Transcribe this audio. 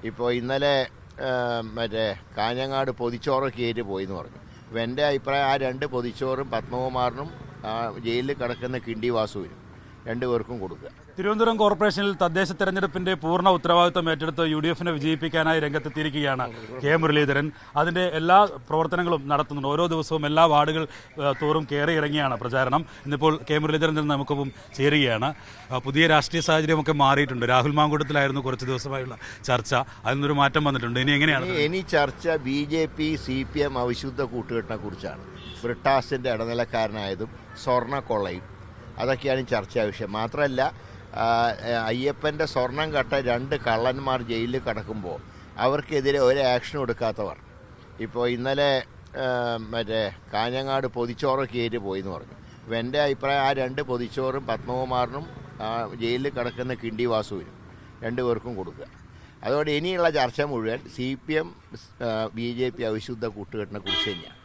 ഇപ്പോൾ ഇന്നലെ മറ്റേ കാഞ്ഞങ്ങാട് പൊതിച്ചോറൊക്കെ ആയിട്ട് പോയി എന്ന് പറഞ്ഞു. അപ്പോൾ എൻ്റെ അഭിപ്രായം ആ 2 പൊതിച്ചോറും പത്മകുമാറിനും ജയിലിൽ കിടക്കുന്ന കിണ്ടി വാസുവിനും 2 പേർക്കും കൊടുക്കുക. തിരുവനന്തപുരം കോർപ്പറേഷനിൽ തദ്ദേശ തെരഞ്ഞെടുപ്പിന്റെ പൂർണ്ണ ഉത്തരവാദിത്വം ഏറ്റെടുത്ത് UDF-നെ വിജയിപ്പിക്കാനായി രംഗത്തെത്തിയിരിക്കുകയാണ് കെ മുരളീധരൻ. അതിന്റെ എല്ലാ പ്രവർത്തനങ്ങളും നടത്തുന്നുണ്ട്. ഓരോ ദിവസവും എല്ലാ വാർഡുകൾ തോറും കയറി ഇറങ്ങിയാണ് പ്രചാരണം. ഇന്നിപ്പോൾ കെ മുരളീധരൻ നമുക്കൊപ്പം ചേരുകയാണ്. പുതിയ രാഷ്ട്രീയ സാഹചര്യമൊക്കെ മാറിയിട്ടുണ്ട്. രാഹുൽ മാങ്കൂട്ടത്തിലായിരുന്നു കുറച്ച് ദിവസമായുള്ള ചർച്ച. അതിൽ നിന്നൊരു മാറ്റം വന്നിട്ടുണ്ട്. ഇനി എങ്ങനെയാണ് ഇനി ചർച്ച? BJP CPM അവിശുദ്ധ കൂട്ടുകെട്ടിനെ കുറിച്ചാണ്. ബ്രിട്ടാസിന്റെ ഇടനിലക്കാരനായതും സ്വർണ്ണക്കൊള്ളയും അതൊക്കെയാണ് ചർച്ചാ വിഷയം. മാത്രമല്ല, അയ്യപ്പൻ്റെ സ്വർണം കട്ട 2 കള്ളന്മാർ ജയിലിൽ കിടക്കുമ്പോൾ അവർക്കെതിരെ ഒരു ആക്ഷനും എടുക്കാത്തവർ. ഇപ്പോൾ ഇന്നലെ മറ്റേ കാഞ്ഞങ്ങാട് പൊതിച്ചോറൊക്കെ ആയിട്ട് പോയി എന്ന് പറഞ്ഞു. അപ്പോൾ എൻ്റെ അഭിപ്രായം ആ 2 പൊതിച്ചോറും പത്മകുമാറിനും ജയിലിൽ കിടക്കുന്ന കിണ്ടി വാസുവിനും 2 പേർക്കും കൊടുക്കുക. അതോടെ ഇനിയുള്ള ചർച്ച മുഴുവൻ CPM BJP അവിശുദ്ധ കൂട്ടുകെട്ടിനെ കുറിച്ച് തന്നെയാണ്.